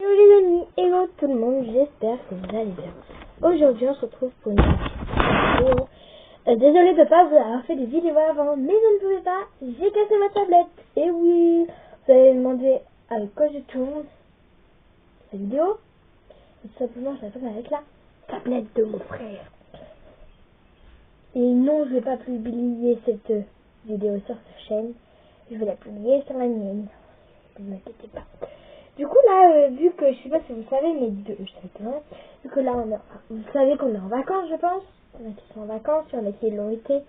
Hello les amis, hello tout le monde, j'espère que vous allez bien. Aujourd'hui on se retrouve pour une vidéo. Désolée de ne pas vous avoir fait des vidéos avant, mais je ne pouvais pas, j'ai cassé ma tablette. Et oui, vous allez me demander avec quoi je tourne cette vidéo. Et tout simplement je la tourne avec la tablette de mon frère. Et non, je ne vais pas publier cette vidéo sur sa chaîne, je vais la publier sur la mienne. Ne vous inquiétez pas. Du coup là, vu que je sais pas si vous savez, mais je sais pas, vu que là vous savez qu'on est en vacances, je pense. Il y en a qui sont en vacances, il y en a qui l'ont été.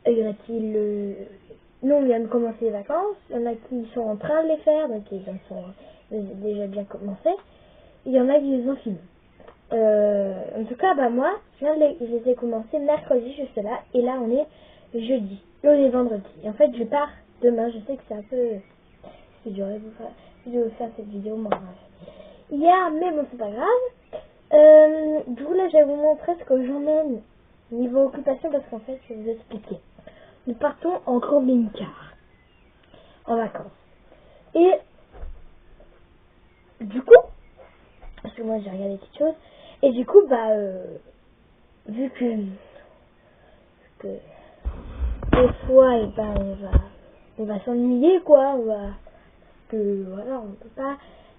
Il y en a qui nous on vient de commencer les vacances, il y en a qui sont en train de les faire, donc ils en sont déjà bien commencé. Il y en a qui les ont fini. En tout cas, bah moi, je les ai commencés mercredi juste là, et là on est jeudi, là on est vendredi. Et en fait, je pars demain. Je sais que c'est un peu dur de vous faire cette vidéo moi hier, mais bon c'est pas grave. Du coup là, je vais vous montrer ce que j'emmène niveau occupation, parce qu'en fait, je vais vous expliquer. Nous partons en camping-car en vacances. Et du coup, parce que moi j'ai regardé quelque chose, et du coup bah vu que des fois et ben on va s'ennuyer quoi, que voilà, on peut pas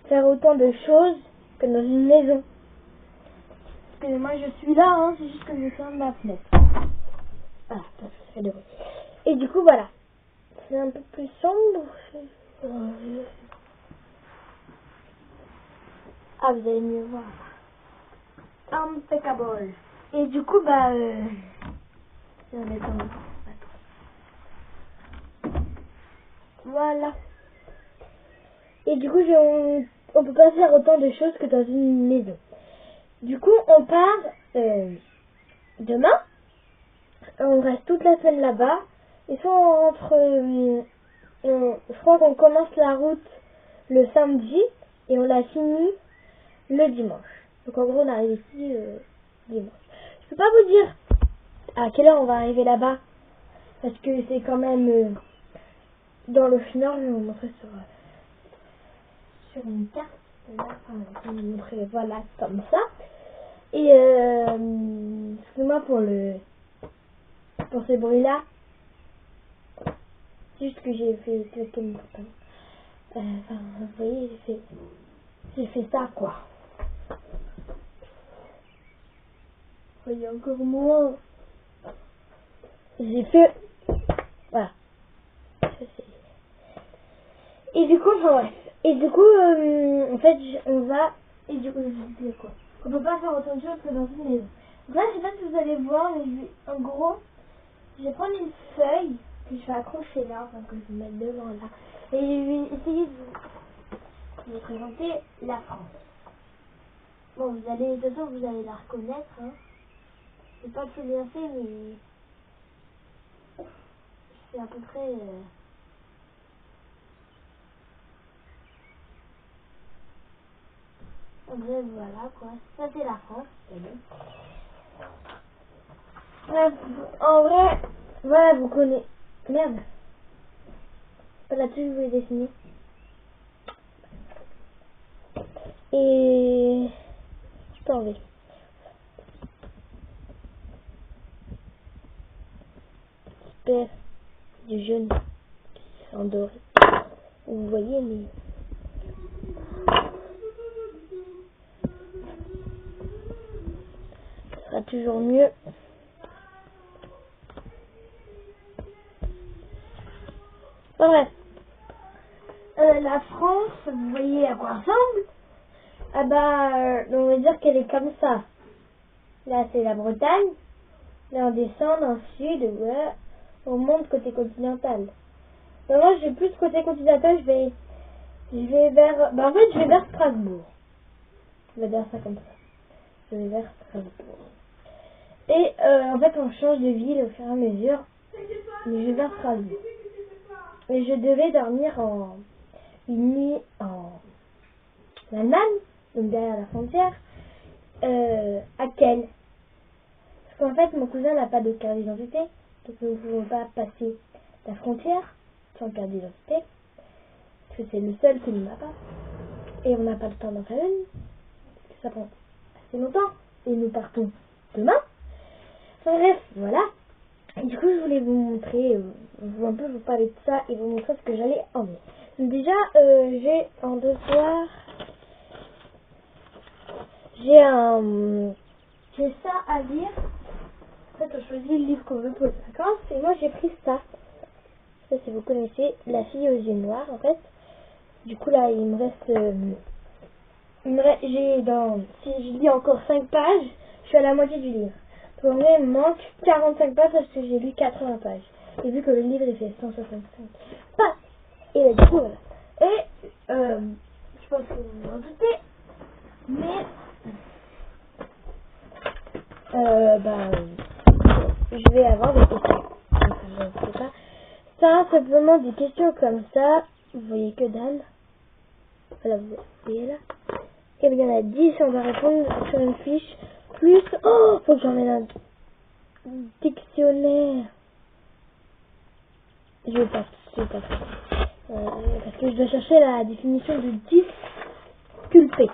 faire autant de choses que dans une maison. Excusez-moi, je suis là, hein, c'est juste que je ferme ma fenêtre. Voilà, ça fait de bruit. Et du coup voilà, c'est un peu plus sombre. Ah, vous allez mieux voir. Impeccable. Et du coup bah voilà. Et du coup, on peut pas faire autant de choses que dans une maison. Du coup, on part demain. On reste toute la semaine là-bas. Et soit on rentre, je crois qu'on commence la route le samedi et on la finit le dimanche. Donc en gros, on arrive ici dimanche. Je peux pas vous dire à quelle heure on va arriver là-bas, parce que c'est quand même dans le final. Je vais vous montrer sur une carte. Là, je vais vous montrer, voilà, comme ça. Et excusez-moi pour ces bruits-là. C'est juste que j'ai fait claquer mon pantalon. Enfin, vous voyez, j'ai fait ça, quoi. Vous voyez encore moins. J'ai fait, voilà. Et du coup, enfin bref. Et du coup, en fait, on va. Et du coup, je disais quoi? On peut pas faire autant de choses que dans une maison. Donc là, je sais pas si vous allez voir, mais en gros, je vais prendre une feuille que je vais accrocher là, enfin que je vais mettre devant là. Et je vais essayer de vous présenter la France. Bon, vous allez, de toute façon, vous allez la reconnaître, hein. C'est pas très bien fait, mais c'est à peu près. En vrai, voilà quoi. Ça, c'est la France. Ouais, en vrai, voilà, vous connaissez. Merde. Pas là-dessus, je voulais dessiner. Et je peux enlever. J'espère du jaune qui sont dorés. Vous voyez, mais ce sera toujours mieux. Enfin, bref. La France, vous voyez à quoi ressemble? Ah bah, on va dire qu'elle est comme ça. Là, c'est la Bretagne. Là, on descend dans le sud, ouais, on monte côté continental. Mais moi, je vais plus côté continental, je vais vers, bah en fait, je vais vers Strasbourg. On va dire ça comme ça. Je vais vers Strasbourg. Et en fait, on change de ville au fur et à mesure. Mais je vais vers Strasbourg. Et je devais dormir une nuit en Allemagne, donc derrière la frontière, à Kiel. Parce qu'en fait, mon cousin n'a pas de carte d'identité, donc nous ne pouvons pas passer la frontière sans carte d'identité, parce que c'est le seul qui ne l'a pas. Et on n'a pas le temps d'en faire une. Ça prend assez longtemps. Et nous partons demain. Enfin bref, voilà. Et du coup, je voulais vous montrer, un peu vous parler de ça et vous montrer ce que j'allais emmener. Donc déjà, j'ai un devoir. J'ai ça à lire. En fait, on choisit le livre qu'on veut pour les vacances. Et moi, j'ai pris ça. Ça, si vous connaissez, La fille aux yeux noirs, en fait. Du coup, là, il me reste... si je lis encore 5 pages, je suis à la moitié du livre. Pour moi, il me manque 45 pages parce que j'ai lu 80 pages. Et vu que le livre, il fait 165 pages. Et là, du coup, voilà. Et, je pense que vous vous en doutez, mais... je vais avoir des questions. Je ne sais pas. Ça, simplement des questions comme ça. Vous voyez que dalle. Voilà, vous voyez là. Et bien, il y en a 10, on va répondre sur une fiche. Plus, oh, faut que j'emmène un dictionnaire. Je vais pas. Parce que je dois chercher la définition de disculpé.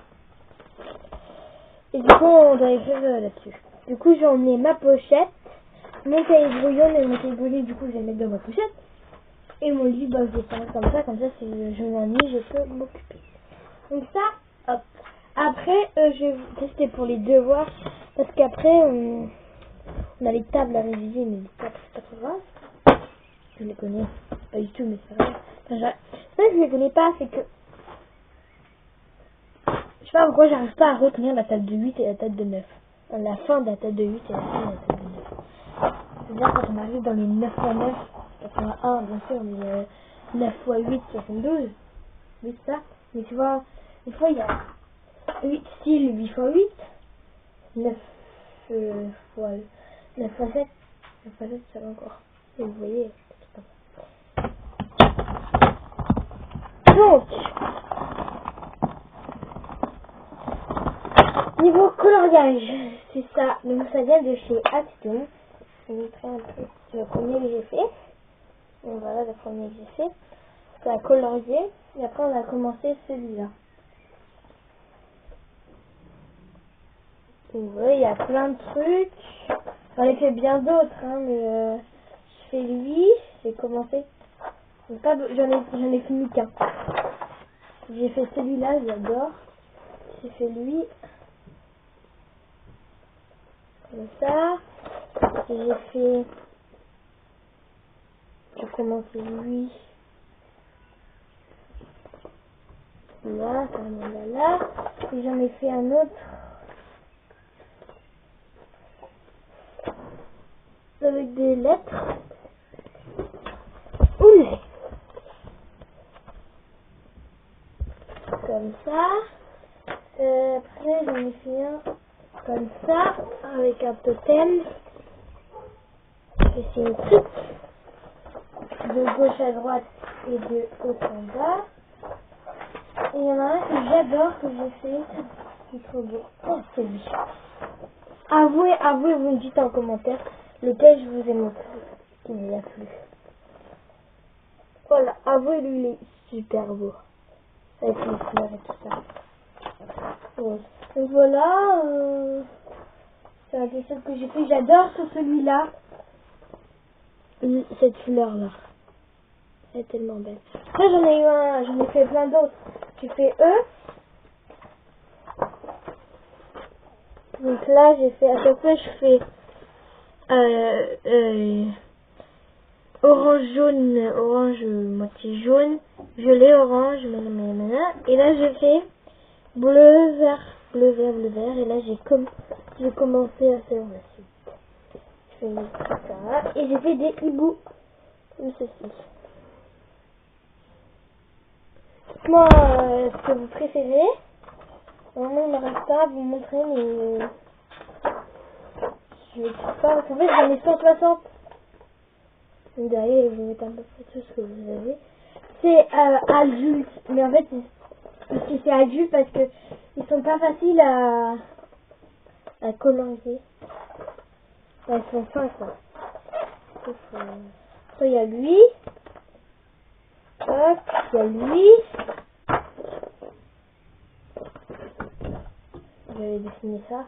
Et du coup, on doit écrire là-dessus. Du coup, j'ai emmené ma pochette, mon cahier brouillon, et mon cahier brouillon, du coup, je vais le mettre dans ma pochette. Et mon livre, je vais faire comme ça, si je m'ennuie, je peux m'occuper. Donc ça, hop. Après, je vais vous tester pour les devoirs, parce qu'après, on a les tables à réviser, mais les tables, c'est pas trop grave. Je les connais pas du tout, mais c'est pas grave. Enfin, c'est pas que je les connais pas, c'est que je sais pas pourquoi j'arrive pas à retenir la table de 8 et la table de 9. La fin de la table de 8 et la fin de la table de 9. C'est-à-dire quand on arrive dans les 9 x 9, 81, bien sûr, mais 9 x 8, 72. Oui, c'est ça. Mais tu vois, des fois il y a 8 styles, 8 x 8, 9 x 7, 9 x 7, ça va encore. Et vous voyez, donc, niveau coloriage, c'est ça. Donc ça vient de chez Action. Je vais vous montrer un peu le premier que j'ai fait. Donc voilà le premier que j'ai fait. C'est à colorier. Et après on a commencé celui-là. Donc voilà, il y a plein de trucs. J'en ai fait bien d'autres, hein, mais je fais lui. J'ai commencé. J'en ai fini qu'un. J'ai fait celui-là, j'adore. J'ai fait lui. Comme ça. J'ai commencé lui. Là, là. Et j'en ai fait un autre. Avec des lettres. Oula. Comme ça. Après, j'en ai fait un comme ça, avec un totem. J'ai fait une truc de gauche à droite et de haut en bas. Et il y en a un que j'adore, que j'ai fait, qui est trop beau. Oh, c'est lui. Avouez, vous me dites en commentaire lequel je vous ai montré, qui vous a plu. Voilà, avouez, lui, il est super beau. Avec les fleurs et tout ça. Ouais. Donc voilà, c'est un dessin que j'ai fait. J'adore sur celui-là. Cette fleur-là. Elle est tellement belle. Après, j'en ai fait plein d'autres. J'ai fait eux. Donc là, j'ai fait, à chaque fois, je fais orange, jaune, orange, moitié jaune, violet, orange, et là, je fais bleu, vert, bleu, vert, bleu, vert, et là, j'ai commencé à faire la suite. Je fais ça, et j'ai fait des hiboux, comme ceci. Dites-moi ce que vous préférez. Vraiment, il me reste pas à vous montrer, mais je ne sais pas. En fait, j'en ai 160. Donc derrière, je vais mettre un peu près tout ce que vous avez. C'est adulte, mais en fait, c'est adulte parce que ils sont pas faciles à colorier. Ils sont fins, quoi. Après, il y a lui. Hop, il y a lui. j'avais dessiné ça.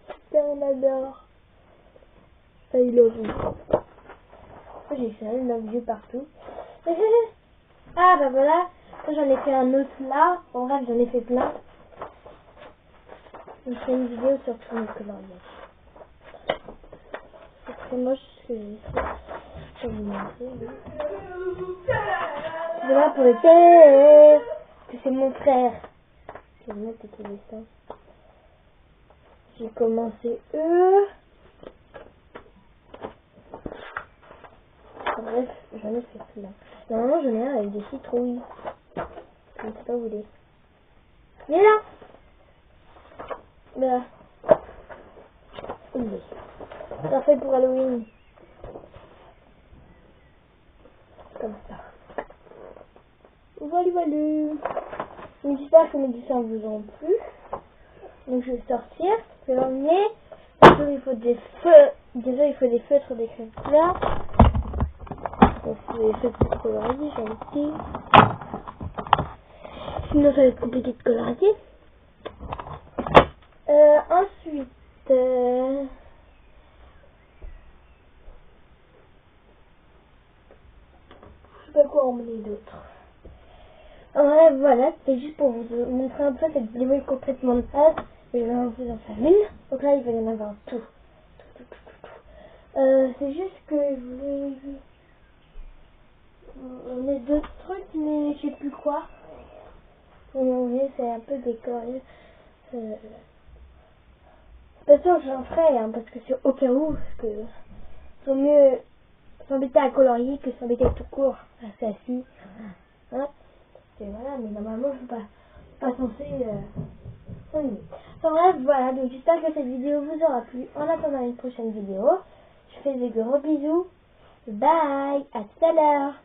Super, on adore. I love you. J'ai fait un love you partout. Ah bah voilà, j'en ai fait un autre là. En bref, j'en ai fait plein. Je ferai une vidéo sur tous mes coloriages. C'est très moche ce que j'ai fait. Je vais vous montrer. Voilà pour le père. Que c'est mon frère. Je vais mettre tous les dessins. J'ai commencé eux. Bref, j'en ai fait plein. Normalement, j'en ai un avec des citrouilles. Je ne sais pas où il est. Il est là. Là. Il est. Parfait pour Halloween. Comme ça. Voilà, voilà. Donc, j'espère que mes dessins vous ont plu. Donc, je vais sortir. Je vais l'emmener. Déjà, il faut des feutres. Déjà, il faut des feutres d'écriture là. Donc, c'est des feutres coloriés, j'en ai petit. Sinon, ça va être compliqué de colorier. Ensuite, je sais pas quoi emmener d'autre. Ouais, voilà, c'était juste pour vous montrer un peu cette vidéo est complètement de base. Je vais vous en faire une. Donc là, il va y en avoir tout. C'est juste que je voulais... On a d'autres trucs, mais je sais plus quoi. Mais c'est un peu décoré. Pas sûr que j'en ferai, hein, parce que c'est au cas où, parce que vaut mieux s'embêter à colorier que s'embêter tout court. C'est assis. Hein. Et voilà, mais normalement, je ne suis pas censée s'ennuyer. Enfin bref, voilà, donc j'espère que cette vidéo vous aura plu. En attendant une prochaine vidéo, je fais des gros bisous. Bye, à tout à l'heure.